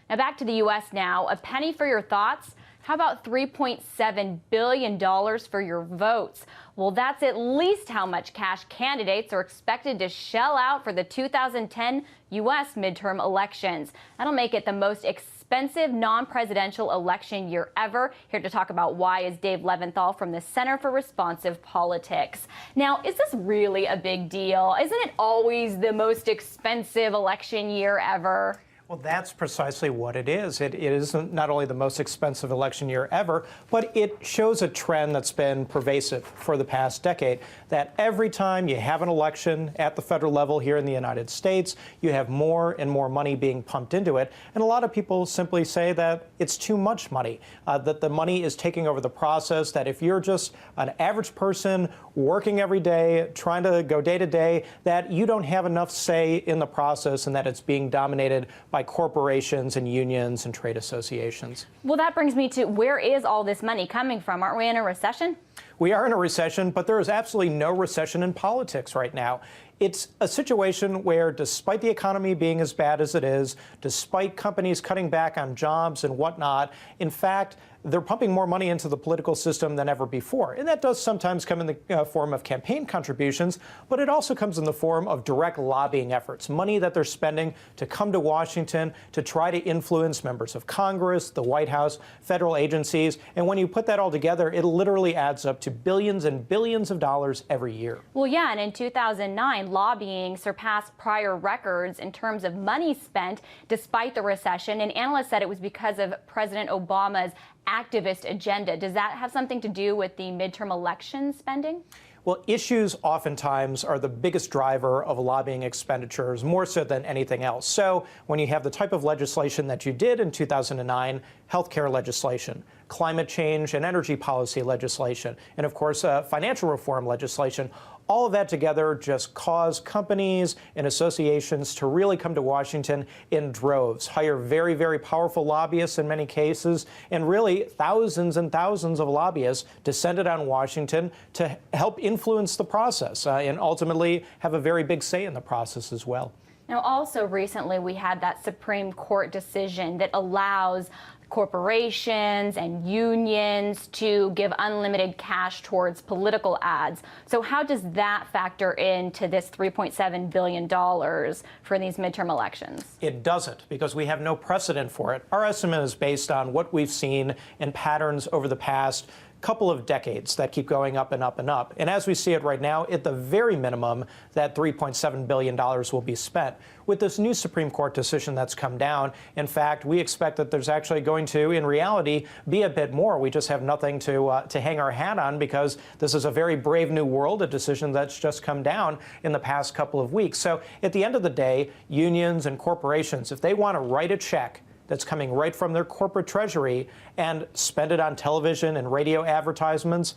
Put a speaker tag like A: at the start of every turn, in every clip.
A: Now back to the U.S. now. A penny for your thoughts. How about $3.7 billion for your votes? Well, that's at least how much cash candidates are expected to shell out for the 2010 U.S. midterm elections. That'll make it the most expensive non-presidential election year ever. Here to talk about why is Dave Leventhal from the Center for Responsive Politics. Now, is this really a big deal? Isn't it always the most expensive election year ever?
B: Well, that's precisely what it is. It is not only the most expensive election year ever, but it shows a trend that's been pervasive for the past decade, that every time you have an election at the federal level here in the United States, you have more and more money being pumped into it. And a lot of people simply say that it's too much money, that the money is taking over the process, that if you're just an average person working every day, trying to go day to day, that you don't have enough say in the process and that it's being dominated by corporations and unions and trade associations.
A: Well, that brings me to, where is all this money coming from? Aren't we in a recession?
B: We are in a recession, but there is absolutely no recession in politics right now. It's a situation where, despite the economy being as bad as it is, despite companies cutting back on jobs and whatnot, in fact, they're pumping more money into the political system than ever before. And that does sometimes come in the form of campaign contributions, but it also comes in the form of direct lobbying efforts, money that they're spending to come to Washington to try to influence members of Congress, the White House, federal agencies. And when you put that all together, it literally adds up to billions and billions of dollars every year.
A: Well, yeah, and in 2009, lobbying surpassed prior records in terms of money spent despite the recession. And analysts said it was because of President Obama's activist agenda. Does that have something to do with the midterm election spending?
B: Well, issues oftentimes are the biggest driver of lobbying expenditures, more so than anything else. So when you have the type of legislation that you did in 2009, healthcare legislation, climate change and energy policy legislation, and of course, financial reform legislation, all of that together just cause companies and associations to really come to Washington in droves, hire very, very powerful lobbyists in many cases, and really thousands and thousands of lobbyists descended on Washington to help influence the process and ultimately have a very big say in the process as well.
A: Now, also recently, we had that Supreme Court decision that allows corporations and unions to give unlimited cash towards political ads. So how does that factor into this $3.7 billion for these midterm elections?
B: It doesn't, because we have no precedent for it. Our estimate is based on what we've seen in patterns over the past couple of decades that keep going up and up and up. And as we see it right now, at the very minimum, that $3.7 billion will be spent. With this new Supreme Court decision that's come down, in fact, we expect that there's actually going to, in reality, be a bit more. We just have nothing to hang our hat on, because this is a very brave new world, a decision that's just come down in the past couple of weeks. So at the end of the day, unions and corporations, if they want to write a check that's coming right from their corporate treasury and spend it on television and radio advertisements,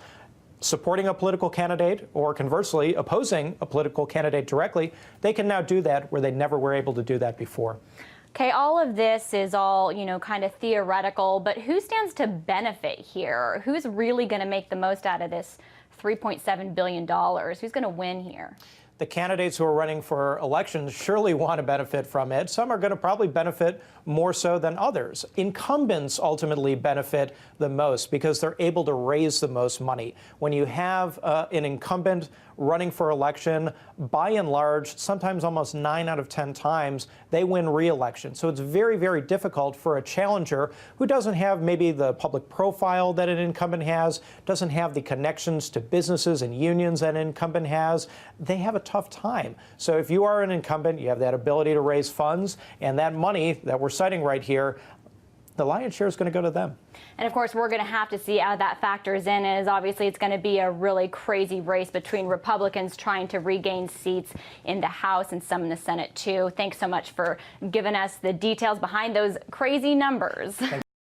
B: supporting a political candidate, or conversely, opposing a political candidate directly, they can now do that where they never were able to do that before.
A: Okay, all of this is all, kind of theoretical, but who stands to benefit here? Who's really going to make the most out of this $3.7 billion? Who's going to win here?
B: The candidates who are running for elections surely want to benefit from it. Some are going to probably benefit more so than others. Incumbents ultimately benefit the most because they're able to raise the most money. When you have an incumbent running for election, by and large, sometimes almost 9 out of 10 times, they win re-election. So it's very, very difficult for a challenger who doesn't have maybe the public profile that an incumbent has, doesn't have the connections to businesses and unions that an incumbent has. They have a tough time. So if you are an incumbent, you have that ability to raise funds, and that money that we're citing right here, the lion's share is going to go to them.
A: And of course, we're going to have to see how that factors in, as obviously it's going to be a really crazy race between Republicans trying to regain seats in the House and some in the Senate, too. Thanks so much for giving us the details behind those crazy numbers.